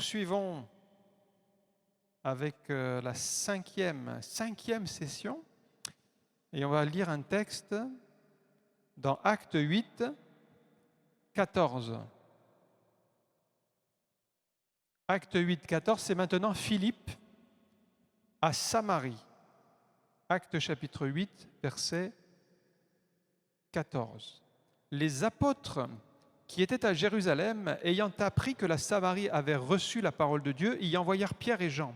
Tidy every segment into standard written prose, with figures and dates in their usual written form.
poursuivons avec la cinquième session et on va lire un texte dans Actes 8, 14. Actes 8, 14, c'est maintenant Philippe à Samarie. Actes chapitre 8, verset 14. Les apôtres qui étaient à Jérusalem, ayant appris que la Samarie avait reçu la parole de Dieu, y envoyèrent Pierre et Jean.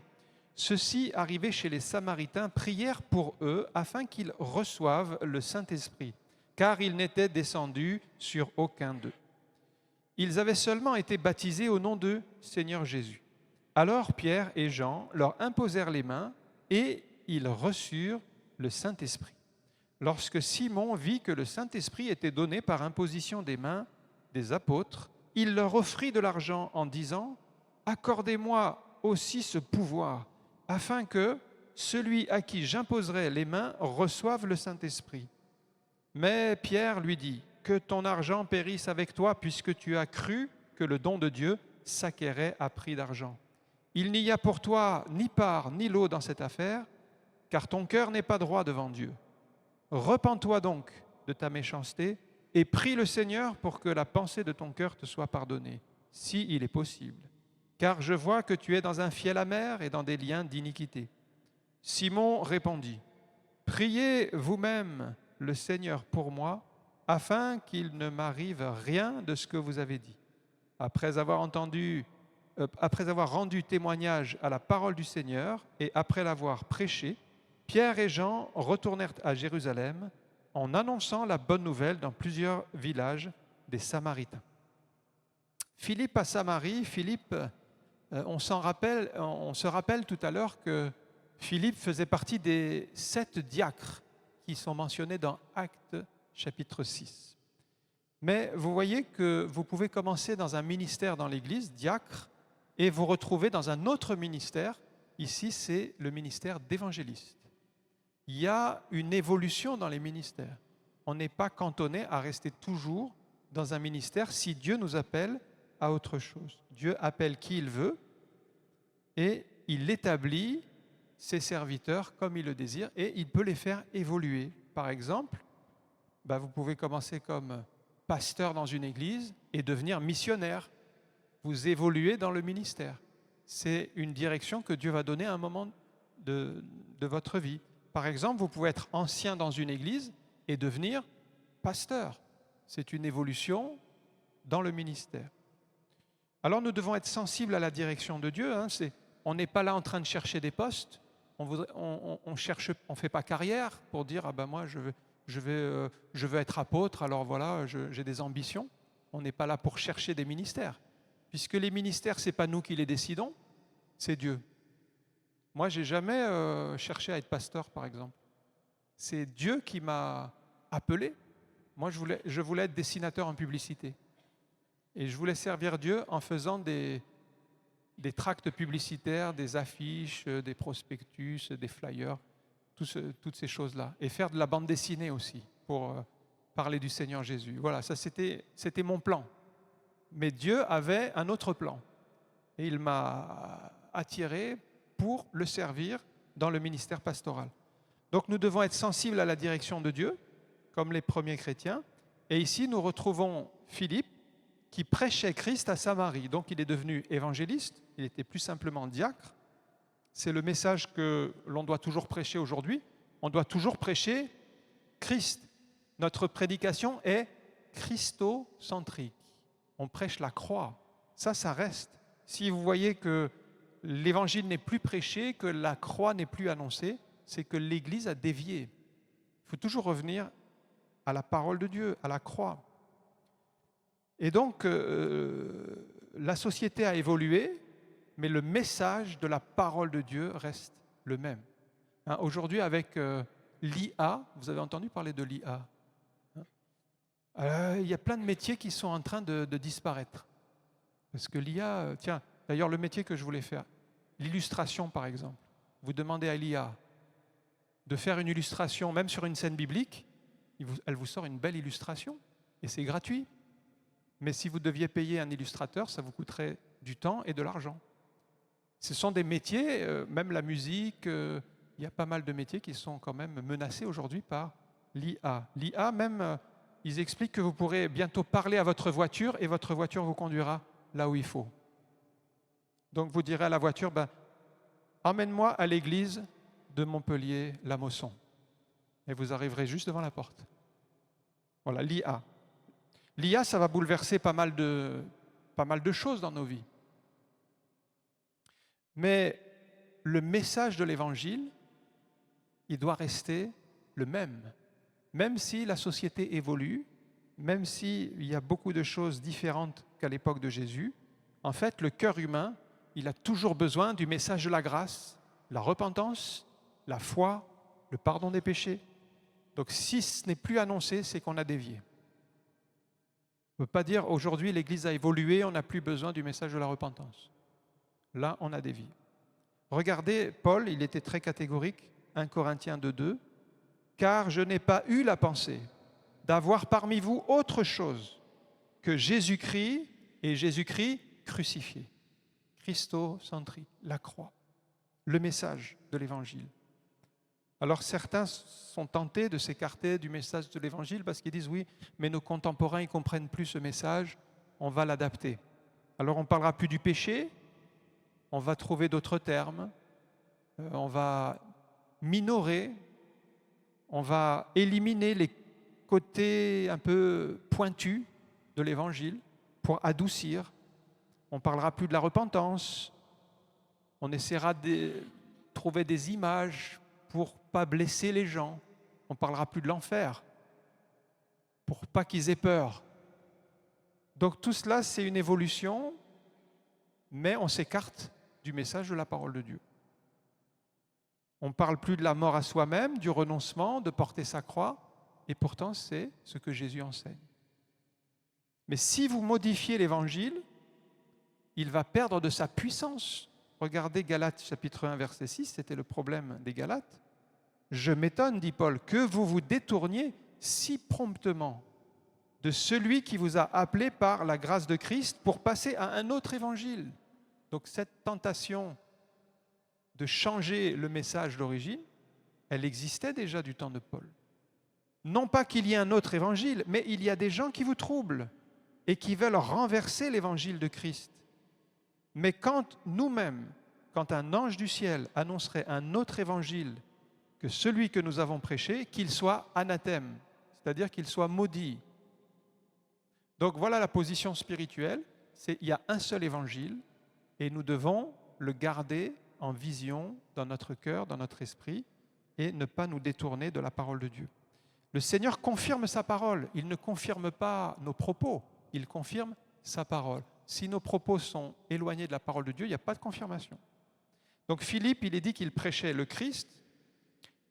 Ceux-ci, arrivés chez les Samaritains, prièrent pour eux afin qu'ils reçoivent le Saint-Esprit, car il n'était descendu sur aucun d'eux. Ils avaient seulement été baptisés au nom de Seigneur Jésus. Alors Pierre et Jean leur imposèrent les mains et ils reçurent le Saint-Esprit. Lorsque Simon vit que le Saint-Esprit était donné par imposition des mains des apôtres, il leur offrit de l'argent en disant « Accordez-moi aussi ce pouvoir, afin que celui à qui j'imposerai les mains reçoive le Saint-Esprit. » Mais Pierre lui dit « Que ton argent périsse avec toi, puisque tu as cru que le don de Dieu s'acquérait à prix d'argent. Il n'y a pour toi ni part ni lot dans cette affaire, car ton cœur n'est pas droit devant Dieu. Repens-toi donc de ta méchanceté et prie le Seigneur pour que la pensée de ton cœur te soit pardonnée, si il est possible. Car je vois que tu es dans un fiel amer et dans des liens d'iniquité. » Simon répondit « Priez vous-même le Seigneur pour moi, afin qu'il ne m'arrive rien de ce que vous avez dit. » Après avoir rendu témoignage à la parole du Seigneur et après l'avoir prêché, Pierre et Jean retournèrent à Jérusalem en annonçant la bonne nouvelle dans plusieurs villages des Samaritains. Philippe à Samarie, on se rappelle tout à l'heure que Philippe faisait partie des 7 diacres qui sont mentionnés dans Actes chapitre 6. Mais vous voyez que vous pouvez commencer dans un ministère dans l'Église, diacre, et vous retrouver dans un autre ministère. Ici, c'est le ministère d'évangéliste. Il y a une évolution dans les ministères. On n'est pas cantonné à rester toujours dans un ministère si Dieu nous appelle à autre chose. Dieu appelle qui il veut et il établit ses serviteurs comme il le désire et il peut les faire évoluer. Par exemple, vous pouvez commencer comme pasteur dans une église et devenir missionnaire. Vous évoluez dans le ministère. C'est une direction que Dieu va donner à un moment de votre vie. Par exemple, vous pouvez être ancien dans une église et devenir pasteur. C'est une évolution dans le ministère. Alors nous devons être sensibles à la direction de Dieu. On n'est pas là en train de chercher des postes. On fait pas carrière pour dire moi je veux être apôtre. Alors voilà, j'ai des ambitions. On n'est pas là pour chercher des ministères, puisque les ministères c'est pas nous qui les décidons, c'est Dieu. Moi, j'ai jamais cherché à être pasteur, par exemple. C'est Dieu qui m'a appelé. Moi, je voulais être dessinateur en publicité. Et je voulais servir Dieu en faisant des tracts publicitaires, des affiches, des prospectus, des flyers, toutes ces choses-là. Et faire de la bande dessinée aussi, pour parler du Seigneur Jésus. Voilà, ça c'était mon plan. Mais Dieu avait un autre plan. Et il m'a attiré pour le servir dans le ministère pastoral. Donc nous devons être sensibles à la direction de Dieu, comme les premiers chrétiens. Et ici, nous retrouvons Philippe, qui prêchait Christ à Samarie. Donc il est devenu évangéliste, il était plus simplement diacre. C'est le message que l'on doit toujours prêcher aujourd'hui. On doit toujours prêcher Christ. Notre prédication est christocentrique. On prêche la croix. Ça reste. Si vous voyez que l'évangile n'est plus prêché, que la croix n'est plus annoncée, c'est que l'Église a dévié. Il faut toujours revenir à la parole de Dieu, à la croix. Et donc, la société a évolué, mais le message de la parole de Dieu reste le même. Aujourd'hui, avec l'IA, vous avez entendu parler de l'IA. Il y a plein de métiers qui sont en train de disparaître. Parce que l'IA, d'ailleurs, le métier que je voulais faire, l'illustration par exemple. Vous demandez à l'IA de faire une illustration, même sur une scène biblique, elle vous sort une belle illustration et c'est gratuit. Mais si vous deviez payer un illustrateur, ça vous coûterait du temps et de l'argent. Ce sont des métiers, même la musique, il y a pas mal de métiers qui sont quand même menacés aujourd'hui par l'IA. L'IA, même, ils expliquent que vous pourrez bientôt parler à votre voiture et votre voiture vous conduira là où il faut. Donc vous direz à la voiture, emmène-moi à l'église de Montpellier-la-Mosson. Et vous arriverez juste devant la porte. Voilà, l'IA. L'IA, ça va bouleverser pas mal de choses dans nos vies. Mais le message de l'Évangile, il doit rester le même. Même si la société évolue, même s'il y a beaucoup de choses différentes qu'à l'époque de Jésus, en fait, le cœur humain, il a toujours besoin du message de la grâce, la repentance, la foi, le pardon des péchés. Donc si ce n'est plus annoncé, c'est qu'on a dévié. On ne peut pas dire aujourd'hui l'Église a évolué, on n'a plus besoin du message de la repentance. Là, on a dévié. Regardez, Paul, il était très catégorique, 1 Corinthiens 2:2, « Car je n'ai pas eu la pensée d'avoir parmi vous autre chose que Jésus-Christ et Jésus-Christ crucifié. » Christocentrie, la croix, le message de l'Évangile. Alors certains sont tentés de s'écarter du message de l'Évangile parce qu'ils disent oui, mais nos contemporains ne comprennent plus ce message, on va l'adapter. Alors on ne parlera plus du péché, on va trouver d'autres termes, on va minorer, on va éliminer les côtés un peu pointus de l'Évangile pour adoucir. On ne parlera plus de la repentance, on essaiera de trouver des images pour ne pas blesser les gens. On ne parlera plus de l'enfer, pour pas qu'ils aient peur. Donc tout cela, c'est une évolution, mais on s'écarte du message de la parole de Dieu. On ne parle plus de la mort à soi-même, du renoncement, de porter sa croix, et pourtant c'est ce que Jésus enseigne. Mais si vous modifiez l'Évangile, il va perdre de sa puissance. Regardez Galates chapitre 1, verset 6, c'était le problème des Galates. « Je m'étonne, dit Paul, que vous vous détourniez si promptement de celui qui vous a appelé par la grâce de Christ pour passer à un autre évangile. » Donc cette tentation de changer le message d'origine, elle existait déjà du temps de Paul. Non pas qu'il y ait un autre évangile, mais il y a des gens qui vous troublent et qui veulent renverser l'évangile de Christ. Mais quand nous-mêmes, quand un ange du ciel annoncerait un autre évangile que celui que nous avons prêché, qu'il soit anathème, c'est-à-dire qu'il soit maudit. Donc voilà la position spirituelle, c'est il y a un seul évangile et nous devons le garder en vision dans notre cœur, dans notre esprit et ne pas nous détourner de la parole de Dieu. Le Seigneur confirme sa parole, il ne confirme pas nos propos, il confirme sa parole. Si nos propos sont éloignés de la parole de Dieu, il n'y a pas de confirmation. Donc Philippe, il est dit qu'il prêchait le Christ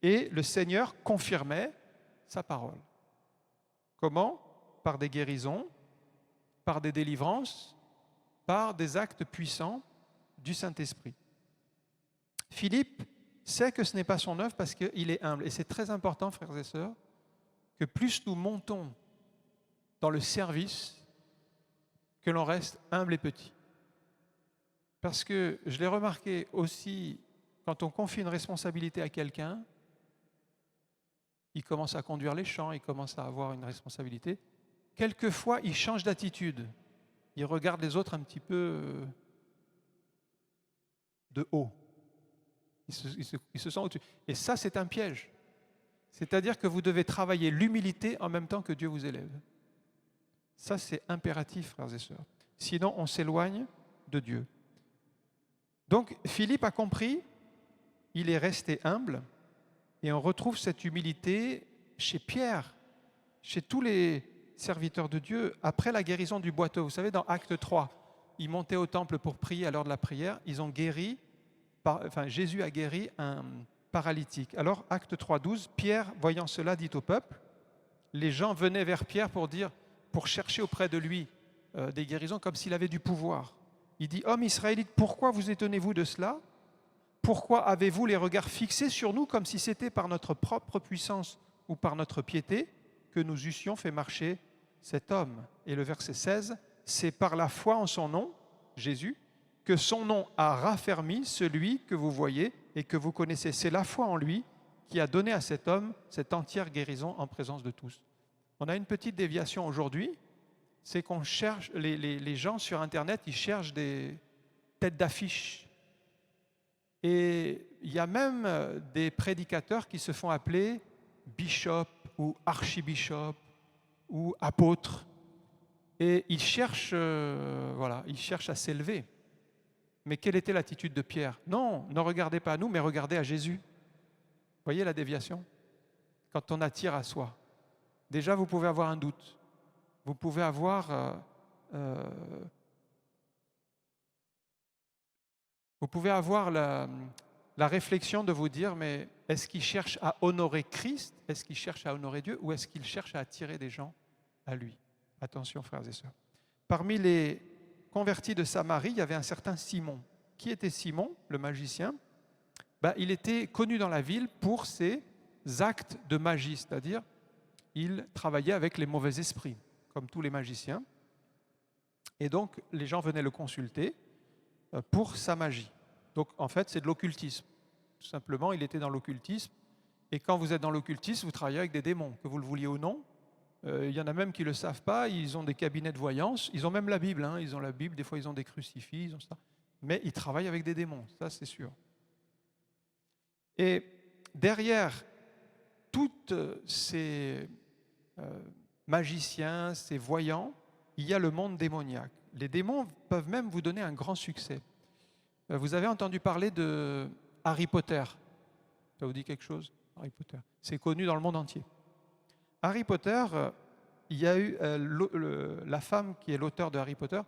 et le Seigneur confirmait sa parole. Comment ? Par des guérisons, par des délivrances, par des actes puissants du Saint-Esprit. Philippe sait que ce n'est pas son œuvre parce qu'il est humble. Et c'est très important, frères et sœurs, que plus nous montons dans le service, que l'on reste humble et petit. Parce que je l'ai remarqué aussi, quand on confie une responsabilité à quelqu'un, il commence à conduire les champs, il commence à avoir une responsabilité. Quelquefois, il change d'attitude. Il regarde les autres un petit peu de haut. Il se sent au-dessus. Et ça, c'est un piège. C'est-à-dire que vous devez travailler l'humilité en même temps que Dieu vous élève. Ça, c'est impératif, frères et sœurs. Sinon, on s'éloigne de Dieu. Donc, Philippe a compris, il est resté humble, et on retrouve cette humilité chez Pierre, chez tous les serviteurs de Dieu. Après la guérison du boiteux, vous savez, dans Acte 3, ils montaient au temple pour prier à l'heure de la prière, Jésus a guéri un paralytique. Alors, Acte 3, 12, Pierre, voyant cela, dit au peuple, les gens venaient vers Pierre pour chercher auprès de lui des guérisons comme s'il avait du pouvoir. Il dit, « Hommes israélites, pourquoi vous étonnez-vous de cela ? Pourquoi avez-vous les regards fixés sur nous comme si c'était par notre propre puissance ou par notre piété que nous eussions fait marcher cet homme ?» Et le verset 16, « C'est par la foi en son nom, Jésus, que son nom a raffermi celui que vous voyez et que vous connaissez. C'est la foi en lui qui a donné à cet homme cette entière guérison en présence de tous. On a une petite déviation aujourd'hui, c'est qu'on cherche, les gens sur Internet, ils cherchent des têtes d'affiche. Et il y a même des prédicateurs qui se font appeler bishop ou archibishop ou apôtre. Et ils cherchent, ils cherchent à s'élever. Mais quelle était l'attitude de Pierre? Non, ne regardez pas à nous, mais regardez à Jésus. Vous voyez la déviation? Quand on attire à soi. Déjà, vous pouvez avoir un doute. Vous pouvez avoir... vous pouvez avoir la réflexion de vous dire, mais est-ce qu'il cherche à honorer Christ? Est-ce qu'il cherche à honorer Dieu? Ou est-ce qu'il cherche à attirer des gens à lui? Attention, frères et sœurs. Parmi les convertis de Samarie, il y avait un certain Simon. Qui était Simon, le magicien? Il était connu dans la ville pour ses actes de magie, c'est-à-dire il travaillait avec les mauvais esprits, comme tous les magiciens. Et donc, les gens venaient le consulter pour sa magie. Donc, en fait, c'est de l'occultisme. Tout simplement, il était dans l'occultisme. Et quand vous êtes dans l'occultisme, vous travaillez avec des démons, que vous le vouliez ou non. Il y en a même qui ne le savent pas, ils ont des cabinets de voyance, ils ont même la Bible, ils ont la Bible, des fois ils ont des crucifix, ils ont ça. Mais ils travaillent avec des démons, ça c'est sûr. Et derrière tous ces magiciens, ces voyants, il y a le monde démoniaque. Les démons peuvent même vous donner un grand succès. Vous avez entendu parler de Harry Potter. Ça vous dit quelque chose? Harry Potter. C'est connu dans le monde entier. Harry Potter, il y a eu la femme qui est l'auteur de Harry Potter,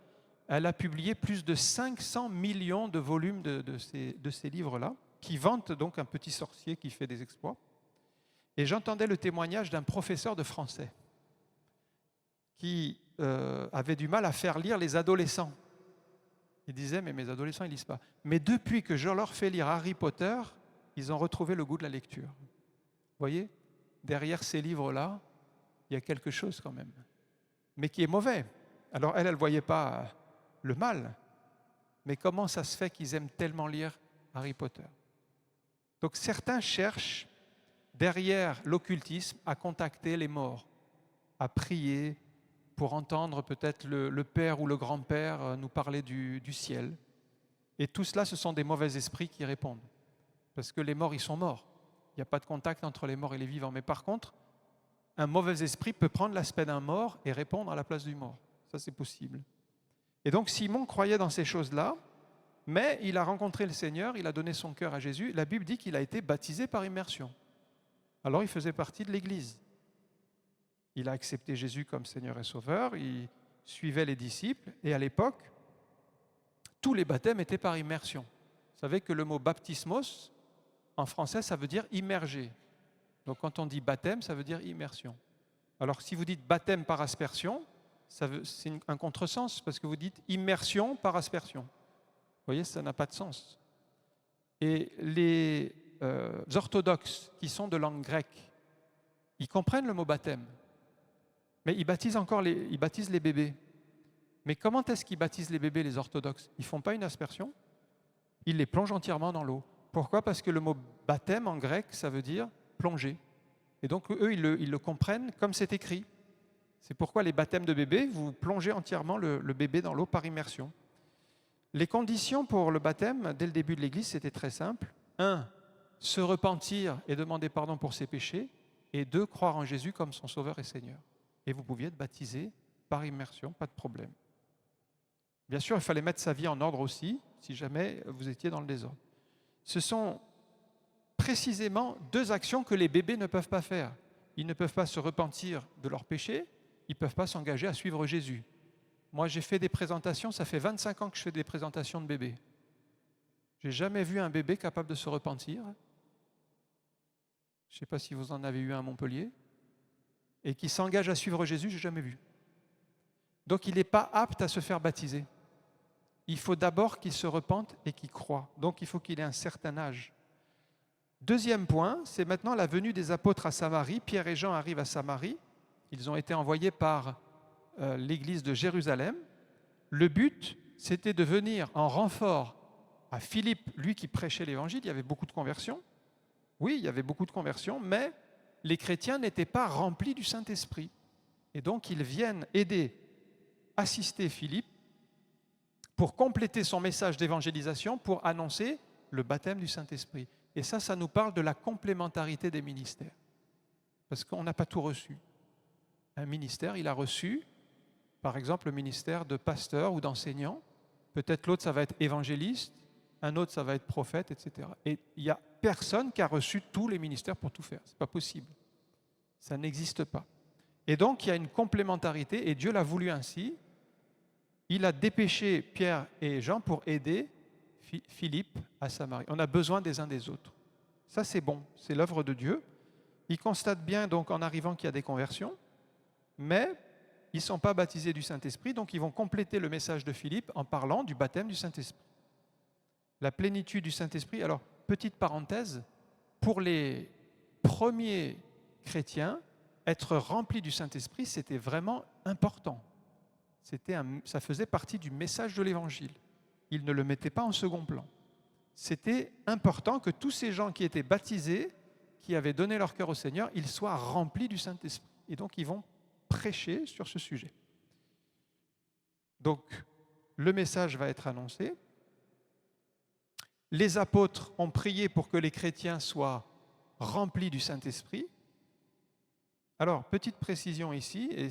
elle a publié plus de 500 millions de volumes de ces livres-là, qui vantent donc un petit sorcier qui fait des exploits. Et j'entendais le témoignage d'un professeur de français qui avait du mal à faire lire les adolescents. Il disait, mais mes adolescents, ils ne lisent pas. Mais depuis que je leur fais lire Harry Potter, ils ont retrouvé le goût de la lecture. Vous voyez ? Derrière ces livres-là, il y a quelque chose quand même, mais qui est mauvais. Alors elle ne voyait pas le mal, mais comment ça se fait qu'ils aiment tellement lire Harry Potter? Donc certains cherchent, derrière l'occultisme, à contacter les morts, à prier pour entendre peut-être le père ou le grand-père nous parler du ciel. Et tout cela, ce sont des mauvais esprits qui répondent, parce que les morts, ils sont morts. Il n'y a pas de contact entre les morts et les vivants. Mais par contre, un mauvais esprit peut prendre l'aspect d'un mort et répondre à la place du mort. Ça, c'est possible. Et donc, Simon croyait dans ces choses-là, mais il a rencontré le Seigneur, il a donné son cœur à Jésus. La Bible dit qu'il a été baptisé par immersion. Alors, il faisait partie de l'Église. Il a accepté Jésus comme Seigneur et Sauveur, il suivait les disciples, et à l'époque, tous les baptêmes étaient par immersion. Vous savez que le mot baptismos, en français, ça veut dire immerger. Donc quand on dit baptême, ça veut dire immersion. Alors si vous dites baptême par aspersion, c'est un contresens, parce que vous dites immersion par aspersion. Vous voyez, ça n'a pas de sens. Et les orthodoxes qui sont de langue grecque, ils comprennent le mot baptême, mais ils baptisent les bébés. Mais comment est-ce qu'ils baptisent les bébés, les orthodoxes? Ils ne font pas une aspersion, ils les plongent entièrement dans l'eau. Pourquoi? Parce que le mot baptême en grec, ça veut dire plonger. Et donc eux, ils le comprennent comme c'est écrit. C'est pourquoi les baptêmes de bébés, vous plongez entièrement le bébé dans l'eau par immersion. Les conditions pour le baptême, dès le début de l'Église, c'était très simple. 1, se repentir et demander pardon pour ses péchés. Et 2, croire en Jésus comme son Sauveur et Seigneur. Et vous pouviez être baptisé par immersion, pas de problème. Bien sûr, il fallait mettre sa vie en ordre aussi, si jamais vous étiez dans le désordre. Ce sont précisément 2 actions que les bébés ne peuvent pas faire. Ils ne peuvent pas se repentir de leurs péchés, ils ne peuvent pas s'engager à suivre Jésus. Moi, j'ai fait des présentations, ça fait 25 ans que je fais des présentations de bébés. Je n'ai jamais vu un bébé capable de se repentir. Je ne sais pas si vous en avez eu un à Montpellier. Et qui s'engage à suivre Jésus, je n'ai jamais vu. Donc, il n'est pas apte à se faire baptiser. Il faut d'abord qu'il se repente et qu'il croie. Donc, il faut qu'il ait un certain âge. Deuxième point, c'est maintenant la venue des apôtres à Samarie. Pierre et Jean arrivent à Samarie. Ils ont été envoyés par l'Église de Jérusalem. Le but, c'était de venir en renfort à Philippe, lui qui prêchait l'évangile. Il y avait beaucoup de conversions. Oui, il y avait beaucoup de conversions, mais les chrétiens n'étaient pas remplis du Saint-Esprit. Et donc, ils viennent aider, assister Philippe pour compléter son message d'évangélisation, pour annoncer le baptême du Saint-Esprit. Et ça nous parle de la complémentarité des ministères. Parce qu'on n'a pas tout reçu. Un ministère, il a reçu, par exemple, le ministère de pasteur ou d'enseignant. Peut-être l'autre, ça va être évangéliste, un autre, ça va être prophète, etc. Et il n'y a personne qui a reçu tous les ministères pour tout faire. Ce n'est pas possible. Ça n'existe pas. Et donc, il y a une complémentarité, et Dieu l'a voulu ainsi. Il a dépêché Pierre et Jean pour aider Philippe à Samarie. On a besoin des uns des autres. Ça, c'est bon, c'est l'œuvre de Dieu. Il constate bien, donc, en arrivant qu'il y a des conversions, mais ils ne sont pas baptisés du Saint-Esprit, donc ils vont compléter le message de Philippe en parlant du baptême du Saint-Esprit. La plénitude du Saint-Esprit. Alors, petite parenthèse, pour les premiers chrétiens, être rempli du Saint-Esprit, c'était vraiment important. Ça faisait partie du message de l'Évangile. Ils ne le mettaient pas en second plan. C'était important que tous ces gens qui étaient baptisés, qui avaient donné leur cœur au Seigneur, ils soient remplis du Saint-Esprit. Et donc, ils vont prêcher sur ce sujet. Donc, le message va être annoncé. Les apôtres ont prié pour que les chrétiens soient remplis du Saint-Esprit. Alors, petite précision ici, et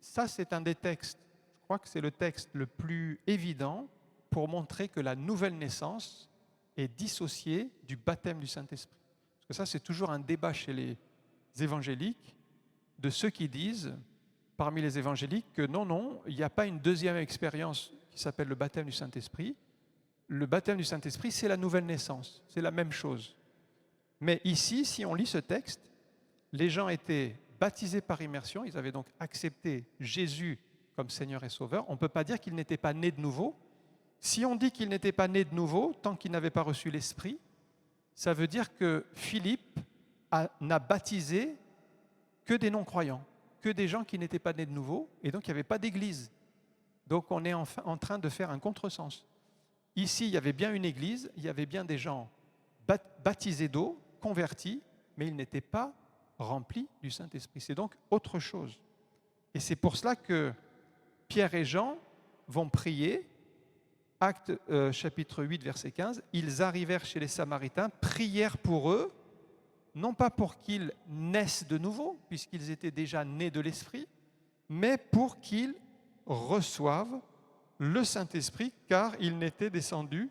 ça c'est un des textes, je crois que c'est le texte le plus évident pour montrer que la nouvelle naissance est dissociée du baptême du Saint-Esprit. Parce que ça c'est toujours un débat chez les évangéliques, de ceux qui disent, parmi les évangéliques, que non, il n'y a pas une deuxième expérience qui s'appelle le baptême du Saint-Esprit. Le baptême du Saint-Esprit, c'est la nouvelle naissance, c'est la même chose. Mais ici, si on lit ce texte, les gens étaient baptisés par immersion, ils avaient donc accepté Jésus comme Seigneur et Sauveur. On ne peut pas dire qu'ils n'étaient pas nés de nouveau. Si on dit qu'ils n'étaient pas nés de nouveau, tant qu'ils n'avaient pas reçu l'Esprit, ça veut dire que Philippe n'a baptisé que des non-croyants, que des gens qui n'étaient pas nés de nouveau, et donc il n'y avait pas d'église. Donc on est en train de faire un contresens. Ici, il y avait bien une église, il y avait bien des gens baptisés d'eau, convertis, mais ils n'étaient pas remplis du Saint-Esprit. C'est donc autre chose. Et c'est pour cela que Pierre et Jean vont prier. Actes chapitre 8, verset 15. Ils arrivèrent chez les Samaritains, prièrent pour eux, non pas pour qu'ils naissent de nouveau, puisqu'ils étaient déjà nés de l'Esprit, mais pour qu'ils reçoivent le Saint-Esprit, car il n'était descendu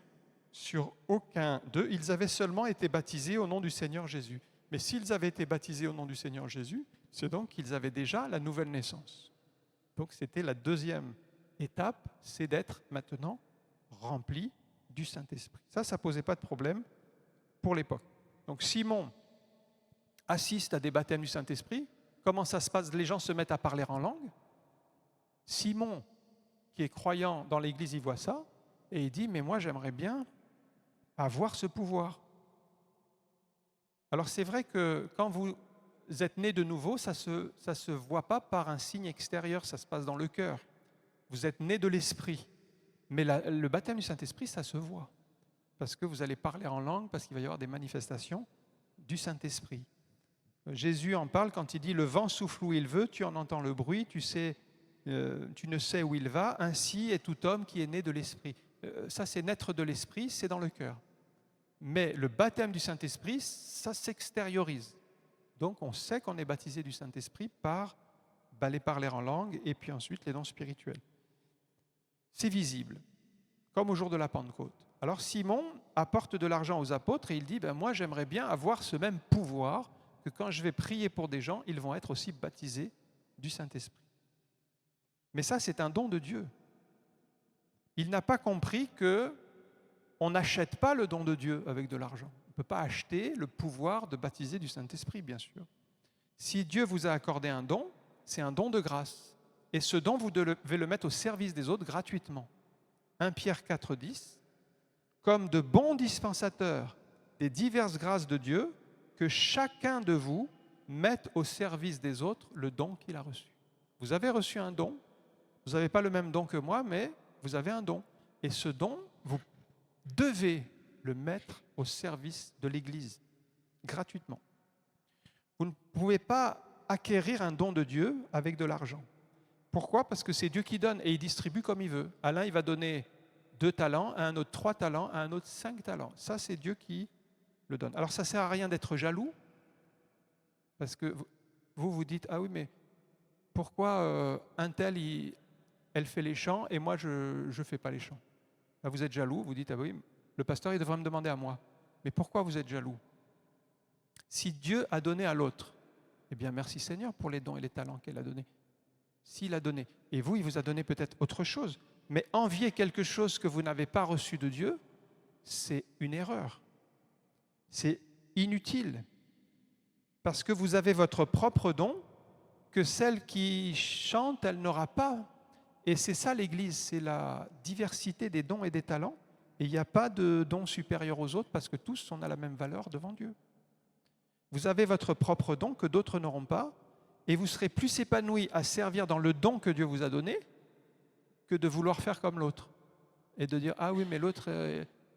sur aucun d'eux. Ils avaient seulement été baptisés au nom du Seigneur Jésus. Mais s'ils avaient été baptisés au nom du Seigneur Jésus, c'est donc qu'ils avaient déjà la nouvelle naissance. Donc c'était la deuxième étape, c'est d'être maintenant rempli du Saint-Esprit. Ça ne posait pas de problème pour l'époque. Donc Simon assiste à des baptêmes du Saint-Esprit. Comment ça se passe? Les gens se mettent à parler en langue. Simon, qui est croyant dans l'Église, il voit ça et il dit « Mais moi, j'aimerais bien avoir ce pouvoir. » Alors c'est vrai que quand vous êtes né de nouveau, ça se voit pas par un signe extérieur, ça se passe dans le cœur. Vous êtes né de l'Esprit. Mais le baptême du Saint-Esprit, ça se voit. Parce que vous allez parler en langue, parce qu'il va y avoir des manifestations du Saint-Esprit. Jésus en parle quand il dit « Le vent souffle où il veut, tu en entends le bruit, tu ne sais où il va, ainsi est tout homme qui est né de l'Esprit. » Ça, c'est naître de l'Esprit, c'est dans le cœur. Mais le baptême du Saint-Esprit, ça s'extériorise. Donc, on sait qu'on est baptisé du Saint-Esprit par les parler en langue et puis ensuite les dons spirituels. C'est visible, comme au jour de la Pentecôte. Alors, Simon apporte de l'argent aux apôtres et il dit « Moi, j'aimerais bien avoir ce même pouvoir que quand je vais prier pour des gens, ils vont être aussi baptisés du Saint-Esprit. » Mais ça, c'est un don de Dieu. Il n'a pas compris qu'on n'achète pas le don de Dieu avec de l'argent. On ne peut pas acheter le pouvoir de baptiser du Saint-Esprit, bien sûr. Si Dieu vous a accordé un don, c'est un don de grâce. Et ce don, vous devez le mettre au service des autres gratuitement. 1 Pierre 4, 10. Comme de bons dispensateurs des diverses grâces de Dieu, que chacun de vous mette au service des autres le don qu'il a reçu. Vous avez reçu un don. Vous n'avez pas le même don que moi, mais vous avez un don. Et ce don, vous devez le mettre au service de l'Église, gratuitement. Vous ne pouvez pas acquérir un don de Dieu avec de l'argent. Pourquoi? Parce que c'est Dieu qui donne et il distribue comme il veut. À l'un, il va donner 2 talents, à un autre 3 talents, à un autre 5 talents. Ça, c'est Dieu qui le donne. Alors, ça ne sert à rien d'être jaloux, parce que vous dites, ah oui, mais pourquoi un tel, elle fait les chants et moi, je ne fais pas les chants? Là, vous êtes jaloux, vous dites, ah oui, le pasteur, il devrait me demander à moi. Mais pourquoi vous êtes jaloux? Si Dieu a donné à l'autre, eh bien, merci Seigneur pour les dons et les talents qu'il a donnés. S'il a donné, et vous, il vous a donné peut-être autre chose, mais envier quelque chose que vous n'avez pas reçu de Dieu, c'est une erreur. C'est inutile. Parce que vous avez votre propre don, que celle qui chante, elle n'aura pas. Et c'est ça l'Église, c'est la diversité des dons et des talents. Et il n'y a pas de dons supérieurs aux autres parce que tous, on a la même valeur devant Dieu. Vous avez votre propre don que d'autres n'auront pas et vous serez plus épanoui à servir dans le don que Dieu vous a donné que de vouloir faire comme l'autre. Et de dire, ah oui, mais l'autre,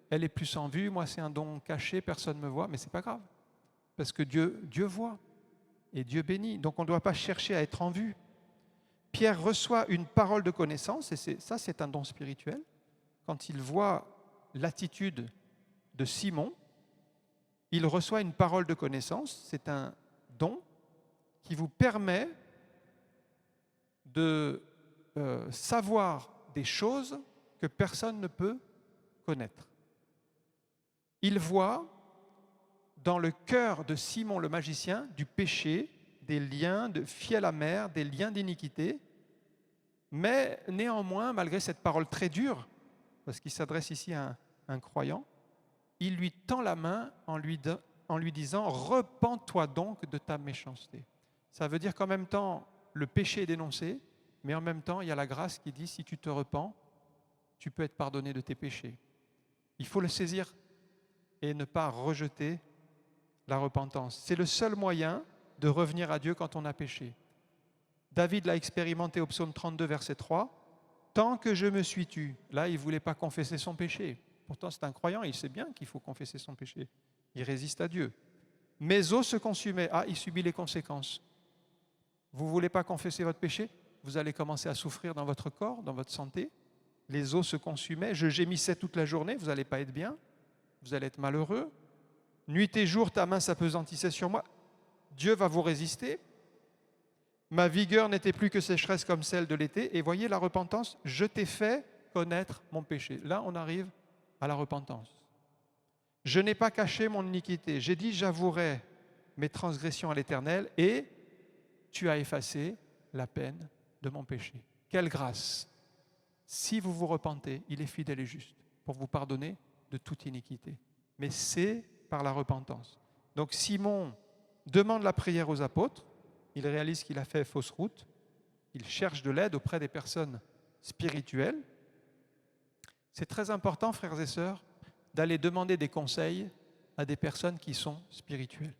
elle est plus en vue, moi c'est un don caché, personne ne me voit, mais ce n'est pas grave. Parce que Dieu voit et Dieu bénit. Donc on ne doit pas chercher à être en vue. Pierre reçoit une parole de connaissance, et ça c'est un don spirituel. Quand il voit l'attitude de Simon, il reçoit une parole de connaissance, c'est un don qui vous permet de savoir des choses que personne ne peut connaître. Il voit dans le cœur de Simon le magicien du péché, des liens de fiel amer, des liens d'iniquité, mais néanmoins, malgré cette parole très dure, parce qu'il s'adresse ici à un croyant, il lui tend la main en lui disant « Repens-toi donc de ta méchanceté ». Ça veut dire qu'en même temps, le péché est dénoncé, mais en même temps, il y a la grâce qui dit « Si tu te repens, tu peux être pardonné de tes péchés ». Il faut le saisir et ne pas rejeter la repentance. C'est le seul moyen de revenir à Dieu quand on a péché. David l'a expérimenté au psaume 32, verset 3. « Tant que je me suis tu ». Là, il ne voulait pas confesser son péché. Pourtant, c'est un croyant, il sait bien qu'il faut confesser son péché. Il résiste à Dieu. Mes os se consumaient. Ah, il subit les conséquences. Vous ne voulez pas confesser votre péché? Vous allez commencer à souffrir dans votre corps, dans votre santé. Les os se consumaient. Je gémissais toute la journée. Vous n'allez pas être bien. Vous allez être malheureux. Nuit et jour, ta main s'appesantissait sur moi. Dieu va vous résister. Ma vigueur n'était plus que sécheresse comme celle de l'été. Et voyez la repentance, je t'ai fait connaître mon péché. Là, on arrive à la repentance. Je n'ai pas caché mon iniquité. J'ai dit, j'avouerai mes transgressions à l'Éternel et tu as effacé la peine de mon péché. Quelle grâce! Si vous vous repentez, il est fidèle et juste pour vous pardonner de toute iniquité. Mais c'est par la repentance. Donc Simon demande la prière aux apôtres. Il réalise qu'il a fait fausse route. Il cherche de l'aide auprès des personnes spirituelles. C'est très important, frères et sœurs, d'aller demander des conseils à des personnes qui sont spirituelles.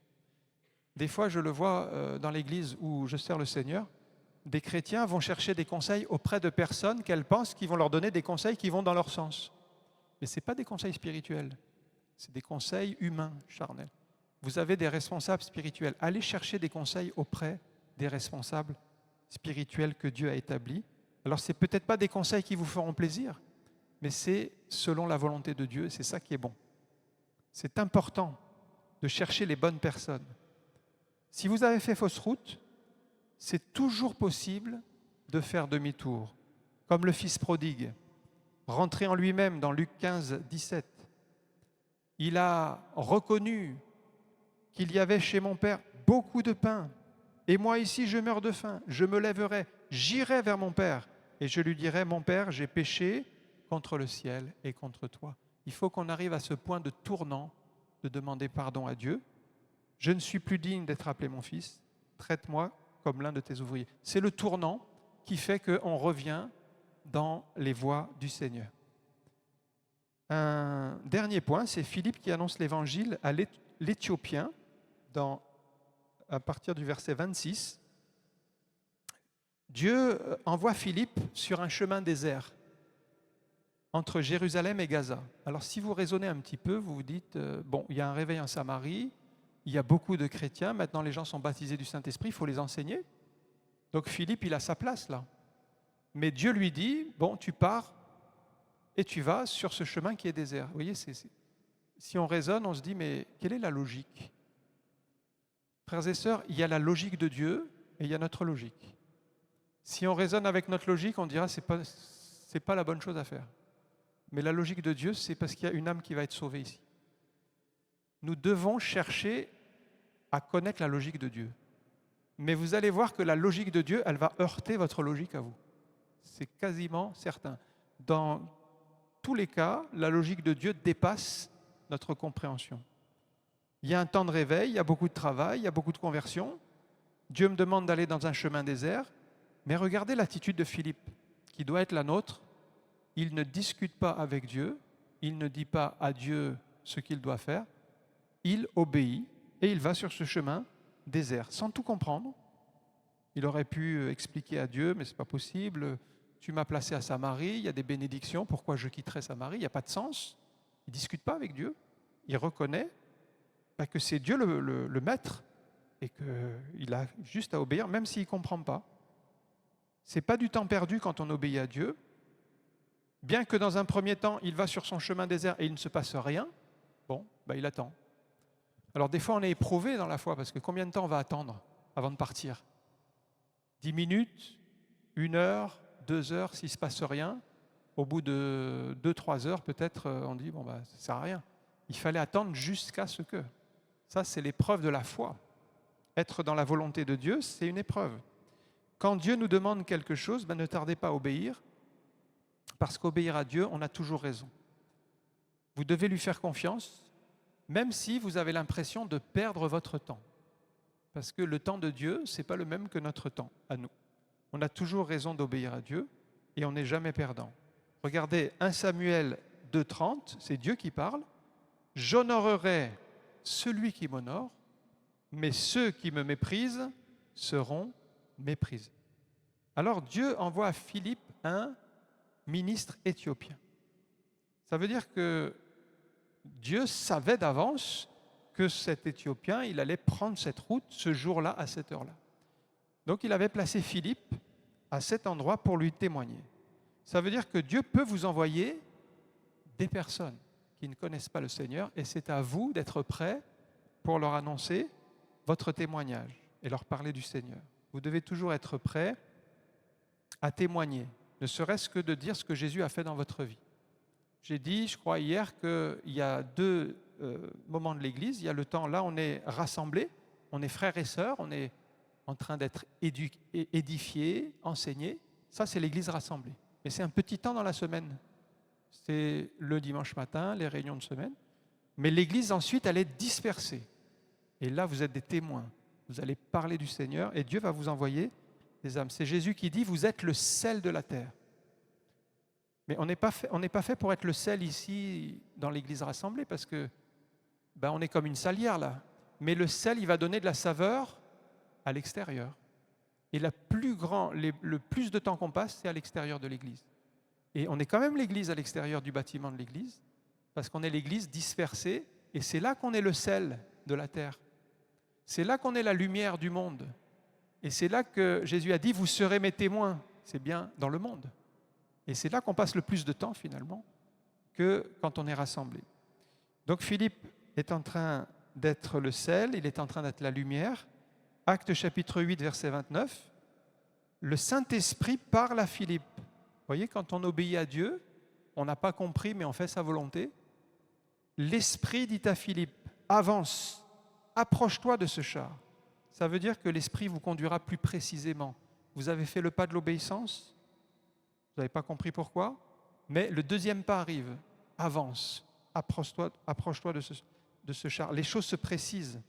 Des fois, je le vois dans l'église où je sers le Seigneur, des chrétiens vont chercher des conseils auprès de personnes qu'elles pensent qu'ils vont leur donner des conseils qui vont dans leur sens. Mais ce n'est pas des conseils spirituels, c'est des conseils humains, charnels. Vous avez des responsables spirituels. Allez chercher des conseils auprès des responsables spirituels que Dieu a établis. Alors, ce n'est peut-être pas des conseils qui vous feront plaisir, mais c'est selon la volonté de Dieu, c'est ça qui est bon. C'est important de chercher les bonnes personnes. Si vous avez fait fausse route, c'est toujours possible de faire demi-tour. Comme le fils prodigue, rentré en lui-même dans Luc 15, 17. Il a reconnu qu'il y avait chez mon Père beaucoup de pain. Et moi ici, je meurs de faim. Je me lèverai, j'irai vers mon Père. Et je lui dirai, mon Père, j'ai péché contre le ciel et contre toi. Il faut qu'on arrive à ce point de tournant, de demander pardon à Dieu. Je ne suis plus digne d'être appelé mon fils. Traite-moi comme l'un de tes ouvriers. C'est le tournant qui fait qu'on revient dans les voies du Seigneur. Un dernier point, c'est Philippe qui annonce l'évangile à l'Éthiopien à partir du verset 26. Dieu envoie Philippe sur un chemin désert. entre Jérusalem et Gaza. Alors si vous raisonnez un petit peu, vous vous dites, bon, il y a un réveil en Samarie, il y a beaucoup de chrétiens, maintenant les gens sont baptisés du Saint-Esprit, il faut les enseigner. Donc Philippe, il a sa place là. Mais Dieu lui dit, bon, tu pars et tu vas sur ce chemin qui est désert. Vous voyez, si on raisonne, on se dit, mais quelle est la logique? Frères et sœurs, il y a la logique de Dieu et il y a notre logique. Si on raisonne avec notre logique, on dira, c'est pas la bonne chose à faire. Mais la logique de Dieu, c'est parce qu'il y a une âme qui va être sauvée ici. Nous devons chercher à connaître la logique de Dieu. Mais vous allez voir que la logique de Dieu, elle va heurter votre logique à vous. C'est quasiment certain. Dans tous les cas, la logique de Dieu dépasse notre compréhension. Il y a un temps de réveil, il y a beaucoup de travail, il y a beaucoup de conversion. Dieu me demande d'aller dans un chemin désert, mais regardez l'attitude de Philippe, qui doit être la nôtre. Il ne discute pas avec Dieu, il ne dit pas à Dieu ce qu'il doit faire, il obéit et il va sur ce chemin désert, sans tout comprendre. Il aurait pu expliquer à Dieu, mais ce n'est pas possible, tu m'as placé à Samarie, il y a des bénédictions, pourquoi je quitterais Samarie? Il n'y a pas de sens. Il ne discute pas avec Dieu, il reconnaît que c'est Dieu le maître et qu'il a juste à obéir, même s'il ne comprend pas. Ce n'est pas du temps perdu quand on obéit à Dieu. Bien que dans un premier temps, il va sur son chemin désert et il ne se passe rien, bon, il attend. Alors des fois, on est éprouvé dans la foi, parce que combien de temps on va attendre avant de partir? 10 minutes, 1 heure, 2 heures, s'il ne se passe rien. Au bout de 2-3 heures, peut-être, on dit, ça ne sert à rien. Il fallait attendre jusqu'à ce que. Ça, c'est l'épreuve de la foi. Être dans la volonté de Dieu, c'est une épreuve. Quand Dieu nous demande quelque chose, ne tardez pas à obéir, parce qu'obéir à Dieu, on a toujours raison. Vous devez lui faire confiance, même si vous avez l'impression de perdre votre temps. Parce que le temps de Dieu, ce n'est pas le même que notre temps, à nous. On a toujours raison d'obéir à Dieu et on n'est jamais perdant. Regardez, 1 Samuel 2,30, c'est Dieu qui parle. « J'honorerai celui qui m'honore, mais ceux qui me méprisent seront méprisés. » Alors Dieu envoie à Philippe un ministre éthiopien. Ça veut dire que Dieu savait d'avance que cet Éthiopien, il allait prendre cette route ce jour-là, à cette heure-là. Donc il avait placé Philippe à cet endroit pour lui témoigner. Ça veut dire que Dieu peut vous envoyer des personnes qui ne connaissent pas le Seigneur et c'est à vous d'être prêts pour leur annoncer votre témoignage et leur parler du Seigneur. Vous devez toujours être prêts à témoigner, ne serait-ce que de dire ce que Jésus a fait dans votre vie. J'ai dit, je crois hier, qu'il y a 2 moments de l'Église. Il y a le temps, là, on est rassemblés, on est frères et sœurs, on est en train d'être édifiés, enseignés. Ça, c'est l'Église rassemblée. Mais c'est un petit temps dans la semaine. C'est le dimanche matin, les réunions de semaine. Mais l'Église, ensuite, elle est dispersée. Et là, vous êtes des témoins. Vous allez parler du Seigneur et Dieu va vous envoyer des âmes. C'est Jésus qui dit, vous êtes le sel de la terre. Mais on n'est pas fait pour être le sel ici dans l'église rassemblée parce que on est comme une salière là. Mais le sel, il va donner de la saveur à l'extérieur. Et le plus de temps qu'on passe, c'est à l'extérieur de l'église. Et on est quand même l'église à l'extérieur du bâtiment de l'église parce qu'on est l'église dispersée et c'est là qu'on est le sel de la terre. C'est là qu'on est la lumière du monde. Et c'est là que Jésus a dit, vous serez mes témoins. C'est bien dans le monde. Et c'est là qu'on passe le plus de temps, finalement, que quand on est rassemblé. Donc Philippe est en train d'être le sel, il est en train d'être la lumière. Actes chapitre 8, verset 29. Le Saint-Esprit parle à Philippe. Vous voyez, quand on obéit à Dieu, on n'a pas compris, mais on fait sa volonté. L'Esprit dit à Philippe, avance, approche-toi de ce char. Ça veut dire que l'Esprit vous conduira plus précisément. Vous avez fait le pas de l'obéissance. Vous n'avez pas compris pourquoi, mais le deuxième pas arrive. Avance, approche-toi de ce char. Les choses se précisent.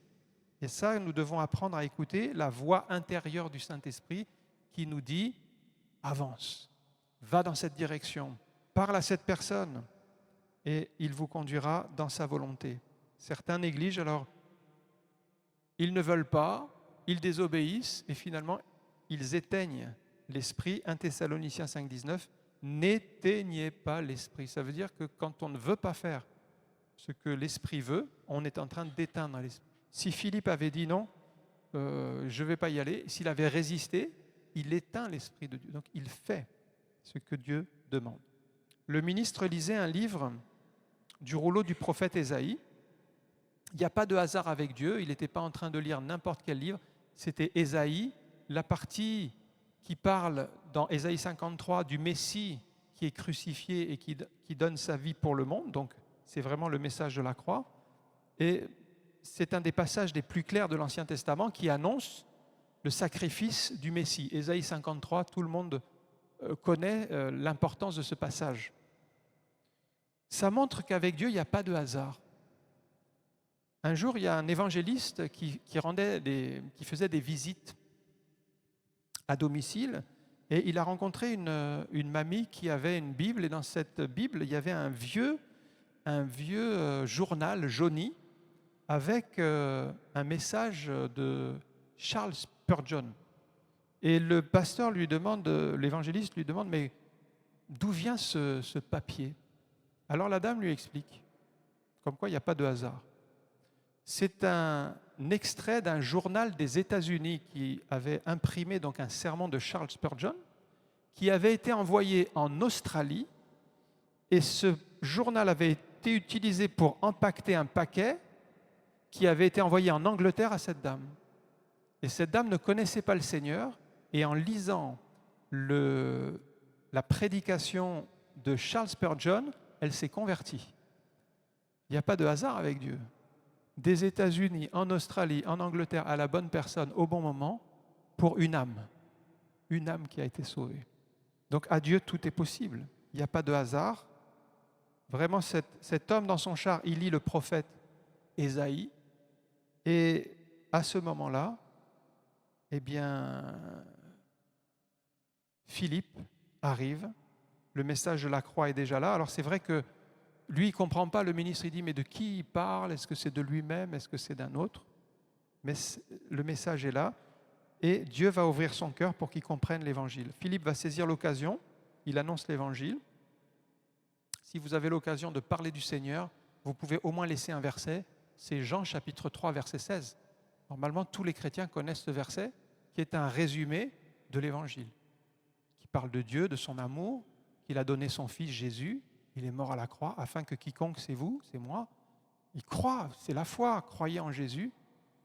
Et ça, nous devons apprendre à écouter la voix intérieure du Saint-Esprit qui nous dit « Avance, va dans cette direction, parle à cette personne et il vous conduira dans sa volonté. » Certains négligent, alors ils ne veulent pas, ils désobéissent et finalement ils éteignent l'Esprit. 1 Thessaloniciens 5,19, N'éteignez pas l'esprit. Ça veut dire que quand on ne veut pas faire ce que l'esprit veut, on est en train d'éteindre l'esprit. Si Philippe avait dit non, je ne vais pas y aller, s'il avait résisté, il éteint l'esprit de Dieu. Donc il fait ce que Dieu demande. Le ministre lisait un livre du rouleau du prophète Ésaïe. Il n'y a pas de hasard avec Dieu, il n'était pas en train de lire n'importe quel livre, c'était Ésaïe, la partie qui parle dans Ésaïe 53 du Messie qui est crucifié et qui donne sa vie pour le monde, donc c'est vraiment le message de la croix. Et c'est un des passages les plus clairs de l'Ancien Testament qui annonce le sacrifice du Messie. Ésaïe 53, tout le monde connaît l'importance de ce passage. Ça montre qu'avec Dieu, il n'y a pas de hasard. Un jour, il y a un évangéliste qui faisait des visites à domicile et il a rencontré une mamie qui avait une Bible et dans cette Bible, il y avait un vieux journal jauni avec un message de Charles Spurgeon. Et le pasteur l'évangéliste lui demande, mais d'où vient ce papier? Alors la dame lui explique, comme quoi il n'y a pas de hasard. C'est un extrait d'un journal des États-Unis qui avait imprimé donc un sermon de Charles Spurgeon, qui avait été envoyé en Australie, et ce journal avait été utilisé pour empaqueter un paquet qui avait été envoyé en Angleterre à cette dame. Et cette dame ne connaissait pas le Seigneur, et en lisant la prédication de Charles Spurgeon, elle s'est convertie. Il n'y a pas de hasard avec Dieu. Des États-Unis, en Australie, en Angleterre, à la bonne personne, au bon moment, pour une âme qui a été sauvée. Donc à Dieu, tout est possible. Il n'y a pas de hasard. Vraiment, cet homme dans son char, il lit le prophète Ésaïe, et à ce moment-là, eh bien, Philippe arrive, le message de la croix est déjà là. Alors c'est vrai que lui, il ne comprend pas, le ministre, il dit, mais de qui il parle? Est-ce que c'est de lui-même? Est-ce que c'est d'un autre? Mais le message est là, et Dieu va ouvrir son cœur pour qu'il comprenne l'Évangile. Philippe va saisir l'occasion, il annonce l'Évangile. Si vous avez l'occasion de parler du Seigneur, vous pouvez au moins laisser un verset, c'est Jean chapitre 3, verset 16. Normalement, tous les chrétiens connaissent ce verset, qui est un résumé de l'Évangile, qui parle de Dieu, de son amour, qu'il a donné son Fils Jésus. Il est mort à la croix afin que quiconque, c'est vous, c'est moi, il croit, c'est la foi, croyez en Jésus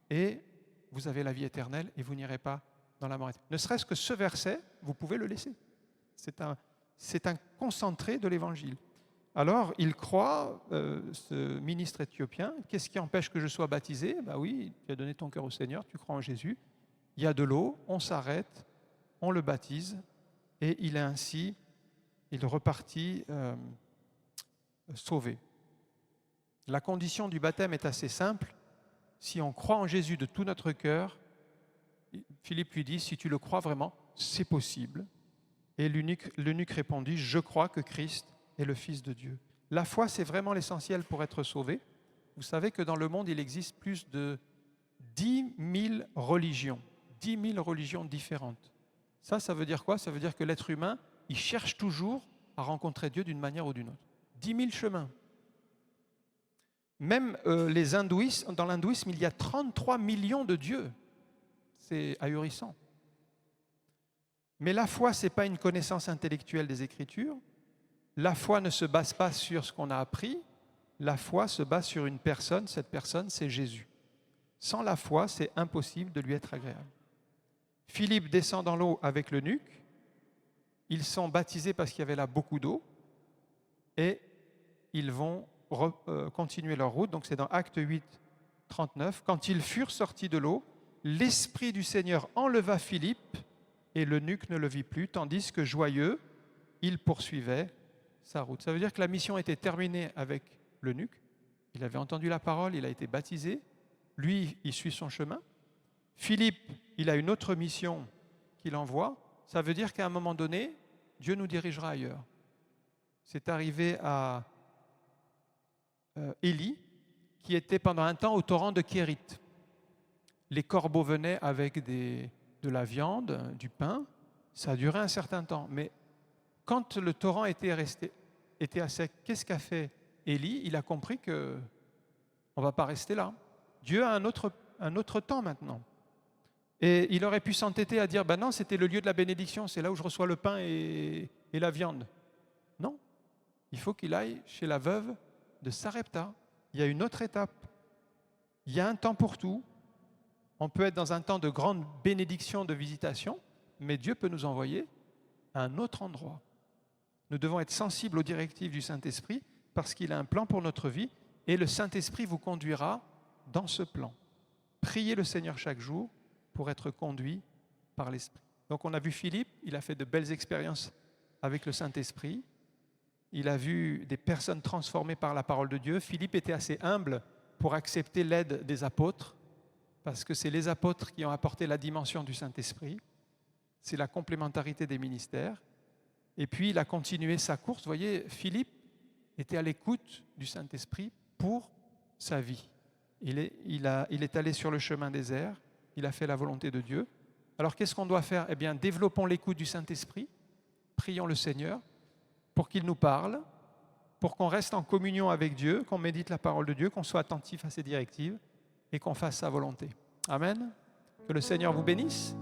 et vous avez la vie éternelle et vous n'irez pas dans la mort éternelle. Ne serait-ce que ce verset, vous pouvez le laisser. C'est un concentré de l'Évangile. Alors, il croit, ce ministre éthiopien, qu'est-ce qui empêche que je sois baptisé? Ben oui, tu as donné ton cœur au Seigneur, tu crois en Jésus, il y a de l'eau, on s'arrête, on le baptise et il repartit sauvé. La condition du baptême est assez simple. Si on croit en Jésus de tout notre cœur, Philippe lui dit, si tu le crois vraiment, c'est possible. Et l'eunuque répondit, je crois que Christ est le Fils de Dieu. La foi, c'est vraiment l'essentiel pour être sauvé. Vous savez que dans le monde, il existe plus de 10 000 religions. 10 000 religions différentes. Ça veut dire quoi? Ça veut dire que l'être humain, il cherche toujours à rencontrer Dieu d'une manière ou d'une autre. 10 000 chemins. Même dans l'hindouisme, il y a 33 millions de dieux. C'est ahurissant. Mais la foi, ce n'est pas une connaissance intellectuelle des Écritures. La foi ne se base pas sur ce qu'on a appris. La foi se base sur une personne. Cette personne, c'est Jésus. Sans la foi, c'est impossible de lui être agréable. Philippe descend dans l'eau avec l'eunuque. Ils sont baptisés parce qu'il y avait là beaucoup d'eau. Et ils vont continuer leur route. Donc c'est dans Actes 8, 39. Quand ils furent sortis de l'eau, l'Esprit du Seigneur enleva Philippe et l'eunuque ne le vit plus, tandis que joyeux, il poursuivait sa route. Ça veut dire que la mission était terminée avec l'eunuque. Il avait entendu la parole, il a été baptisé. Lui, il suit son chemin. Philippe, il a une autre mission qu'il envoie. Ça veut dire qu'à un moment donné, Dieu nous dirigera ailleurs. C'est arrivé à Élie, qui était pendant un temps au torrent de Kérit. Les corbeaux venaient avec de la viande, du pain. Ça a duré un certain temps. Mais Quand le torrent était à sec, qu'est-ce qu'a fait Élie? Il a compris que on ne va pas rester là. Dieu a un autre temps maintenant. Et il aurait pu s'entêter à dire, ben non, c'était le lieu de la bénédiction, c'est là où je reçois le pain et la viande. Non, il faut qu'il aille chez la veuve de Sarepta. Il y a une autre étape. Il y a un temps pour tout. On peut être dans un temps de grande bénédiction, de visitation, mais Dieu peut nous envoyer à un autre endroit. Nous devons être sensibles aux directives du Saint-Esprit parce qu'il a un plan pour notre vie et le Saint-Esprit vous conduira dans ce plan. Priez le Seigneur chaque jour pour être conduit par l'Esprit. Donc on a vu Philippe, il a fait de belles expériences avec le Saint-Esprit. Il a vu des personnes transformées par la parole de Dieu. Philippe était assez humble pour accepter l'aide des apôtres, parce que c'est les apôtres qui ont apporté la dimension du Saint-Esprit. C'est la complémentarité des ministères. Et puis il a continué sa course. Vous voyez, Philippe était à l'écoute du Saint-Esprit pour sa vie. Il est allé sur le chemin désert, il a fait la volonté de Dieu. Alors qu'est-ce qu'on doit faire? Eh bien, développons l'écoute du Saint-Esprit, prions le Seigneur pour qu'il nous parle, pour qu'on reste en communion avec Dieu, qu'on médite la parole de Dieu, qu'on soit attentif à ses directives et qu'on fasse sa volonté. Amen. Que le Seigneur vous bénisse.